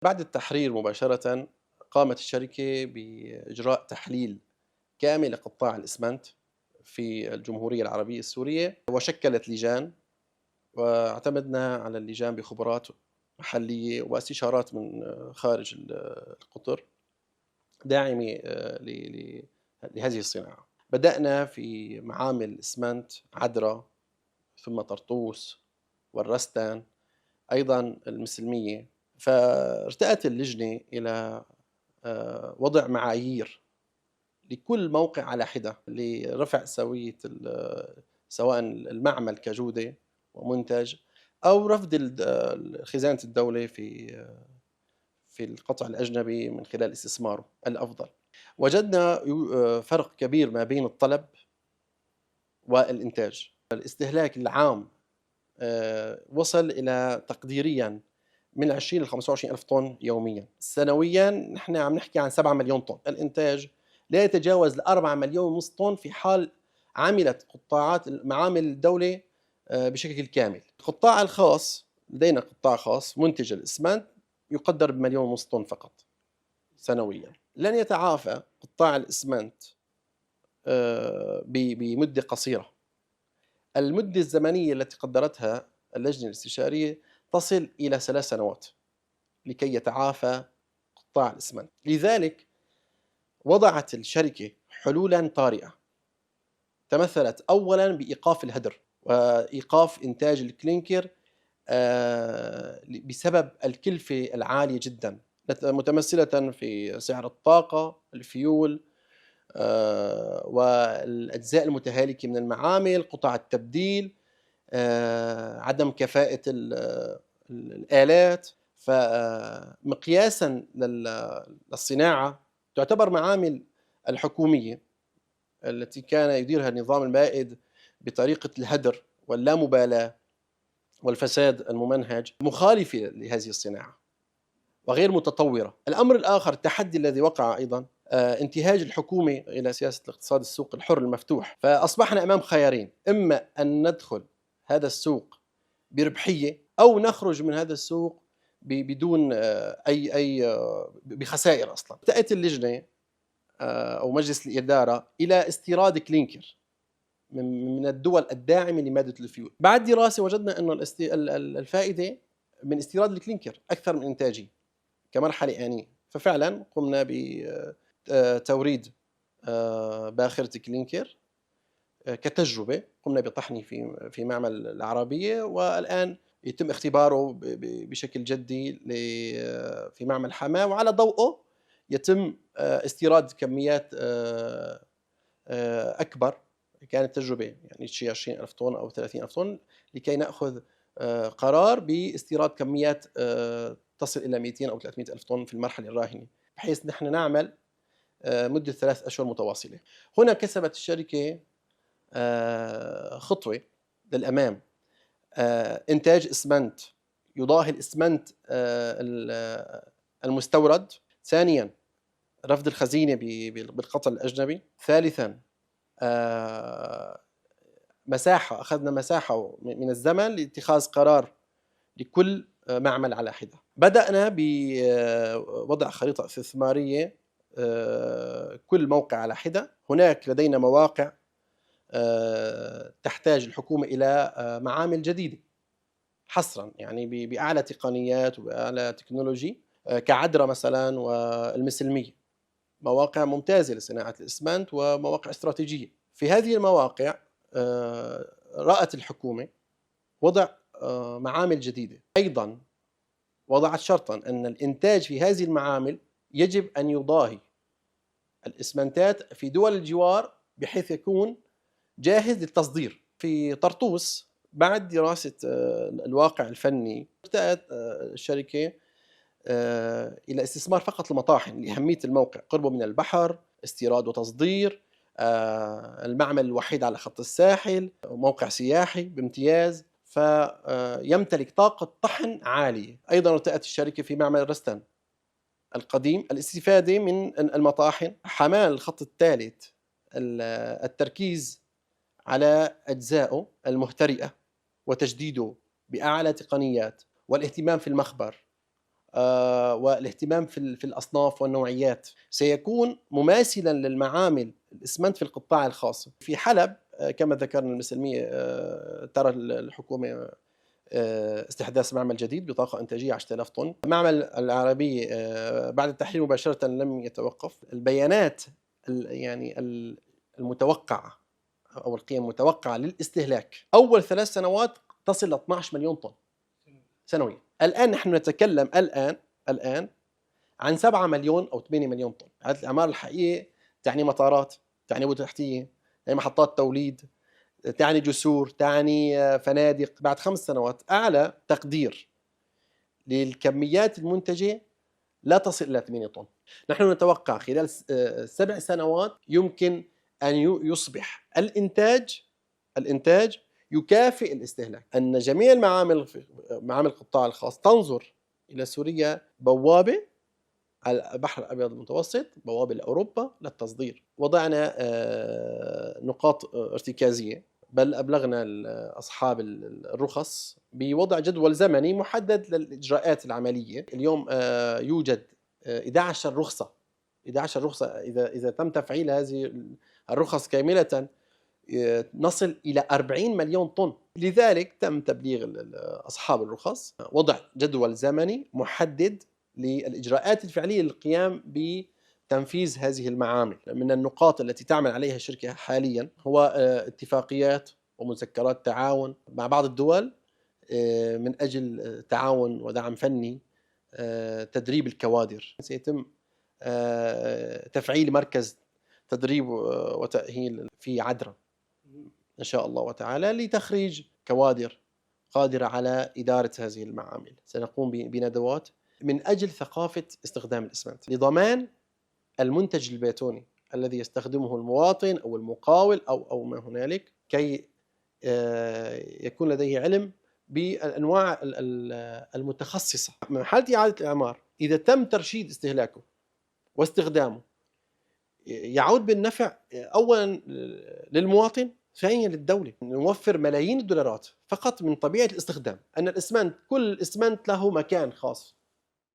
بعد التحرير مباشرة قامت الشركة بإجراء تحليل كامل لقطاع الإسمنت في الجمهورية العربية السورية، وشكلت لجان، واعتمدنا على اللجان بخبرات محلية واستشارات من خارج القطر داعمة لهذه الصناعة. بدأنا في معامل إسمنت عدرا، ثم طرطوس والرستان، أيضا المسلمية. فارتأت اللجنة إلى وضع معايير لكل موقع على حدة لرفع سوية سواء المعمل كجودة ومنتج، أو رفض خزانة الدولة في القطع الأجنبي من خلال استثماره الأفضل. وجدنا فرق كبير ما بين الطلب والإنتاج. الاستهلاك العام وصل إلى تقديريا من 20 ل 25 ألف طن يوميا. سنويا نحن عم نحكي عن 7 مليون طن. الإنتاج لا يتجاوز ال 4 مليون ونص طن في حال عملت قطاعات معامل الدولة بشكل كامل. القطاع الخاص، لدينا قطاع خاص منتج الإسمنت يقدر بمليون ونص طن فقط سنويا. لن يتعافى قطاع الإسمنت بمدة قصيرة. المدة الزمنية التي قدرتها اللجنة الاستشارية تصل إلى 3 سنوات لكي يتعافى قطاع الإسمنت. لذلك وضعت الشركة حلولا طارئة تمثلت أولا بإيقاف الهدر وإيقاف إنتاج الكلينكر بسبب الكلفة العالية جدا، متمثلة في سعر الطاقة، الفيول، والأجزاء المتهالكة من المعامل، قطع التبديل، عدم كفاءة الآلات. فمقياسا للصناعة تعتبر معامل الحكومية التي كان يديرها النظام البائد بطريقة الهدر واللامبالاة والفساد الممنهج مخالفة لهذه الصناعة وغير متطورة. الأمر الآخر، التحدي الذي وقع أيضا، انتهاج الحكومة إلى سياسة الاقتصاد السوق الحر المفتوح. فأصبحنا أمام خيارين: إما أن ندخل هذا السوق بربحية، أو نخرج من هذا السوق بدون أي بخسائر أصلا. تأتي اللجنة أو مجلس الإدارة إلى استيراد كلينكر من الدول الداعمة لمادة الفيول. بعد دراسة وجدنا أن الفائدة من استيراد الكلينكر أكثر من إنتاجه كمرحلة آنية. ففعلا قمنا بتوريد باخرة كلينكر كتجربة، قمنا بطحنه في معمل العربية، والآن يتم اختباره بشكل جدي في معمل حماة، وعلى ضوءه يتم استيراد كميات أكبر. كانت تجربة يعني شيء 20,000 طن أو 30,000 طن، لكي نأخذ قرار باستيراد كميات تصل إلى 200 أو 300 ألف طن في المرحلة الراهنة، بحيث نحن نعمل مدة 3 أشهر متواصلة. هنا كسبت الشركة خطوة للأمام: إنتاج إسمنت يضاهي الإسمنت المستورد. ثانيا، رفض الخزينة بالقطع الأجنبي. ثالثا، أخذنا مساحة من الزمن لاتخاذ قرار لكل معمل على حدة. بدأنا بوضع خريطة استثمارية كل موقع على حدة. هناك لدينا مواقع تحتاج الحكومة إلى معامل جديدة حصرا، يعني بأعلى تقنيات وبأعلى تكنولوجي، كعدرا مثلا والمسلمية، مواقع ممتازة لصناعة الإسمنت ومواقع استراتيجية. في هذه المواقع رأت الحكومة وضع معامل جديدة. أيضا وضعت شرطا أن الإنتاج في هذه المعامل يجب أن يضاهي الإسمنتات في دول الجوار بحيث يكون جاهز للتصدير. في طرطوس بعد دراسة الواقع الفني ارتأت الشركة إلى استثمار فقط المطاحن لأهمية الموقع، قربه من البحر، استيراد وتصدير، المعمل الوحيد على خط الساحل، موقع سياحي بامتياز، فيمتلك طاقة طحن عالية. أيضا ارتأت الشركة في معمل الرستان القديم الاستفادة من المطاحن. حمال الخط الثالث التركيز على أجزائه المهترئة وتجديده بأعلى تقنيات، والاهتمام في المخبر والاهتمام في الأصناف والنوعيات سيكون مماثلا للمعامل الإسمنت في القطاع الخاص. في حلب كما ذكرنا المسلمية ترى الحكومة استحداث معمل جديد بطاقة إنتاجية 10,000 طن. المعمل العربي بعد التحليل مباشرة لم يتوقف. البيانات يعني المتوقعة أو القيم المتوقعة للاستهلاك أول 3 سنوات تصل ل 12 مليون طن سنويا. الآن نحن نتكلم الآن عن 7 مليون أو 8 مليون طن. هذه الأعمار الحقيقية تعني مطارات، تعني بنى تحتية، تعني محطات توليد، تعني جسور، تعني فنادق. بعد 5 سنوات أعلى تقدير للكميات المنتجة لا تصل إلى 8 طن. نحن نتوقع خلال 7 سنوات يمكن أن يصبح الإنتاج يكافئ الاستهلاك. أن جميع معامل القطاع الخاص تنظر إلى سوريا بوابة على البحر الأبيض المتوسط، بوابة لأوروبا للتصدير. وضعنا نقاط ارتكازية، بل أبلغنا أصحاب الرخص بوضع جدول زمني محدد للإجراءات العملية. اليوم يوجد 11 رخصة إذا تم تفعيل هذه الرخص كاملة نصل إلى 40 مليون طن. لذلك تم تبليغ أصحاب الرخص وضع جدول زمني محدد للإجراءات الفعلية للقيام بتنفيذ هذه المعامل. من النقاط التي تعمل عليها الشركة حاليا هو اتفاقيات ومذكرات تعاون مع بعض الدول من أجل تعاون ودعم فني تدريب الكوادر. سيتم تفعيل مركز تدريب وتأهيل في عدرا إن شاء الله وتعالى لتخريج كوادر قادرة على إدارة هذه المعامل. سنقوم بندوات من أجل ثقافة استخدام الإسمنت لضمان المنتج البيتوني الذي يستخدمه المواطن أو المقاول أو ما هنالك، كي يكون لديه علم بالأنواع المتخصصة. من حالة إعادة الإعمار إذا تم ترشيد استهلاكه واستخدامه يعود بالنفع أولا للمواطن، ثانيا للدولة. نوفر ملايين الدولارات فقط من طبيعة الاستخدام. أن الإسمنت كل إسمنت له مكان خاص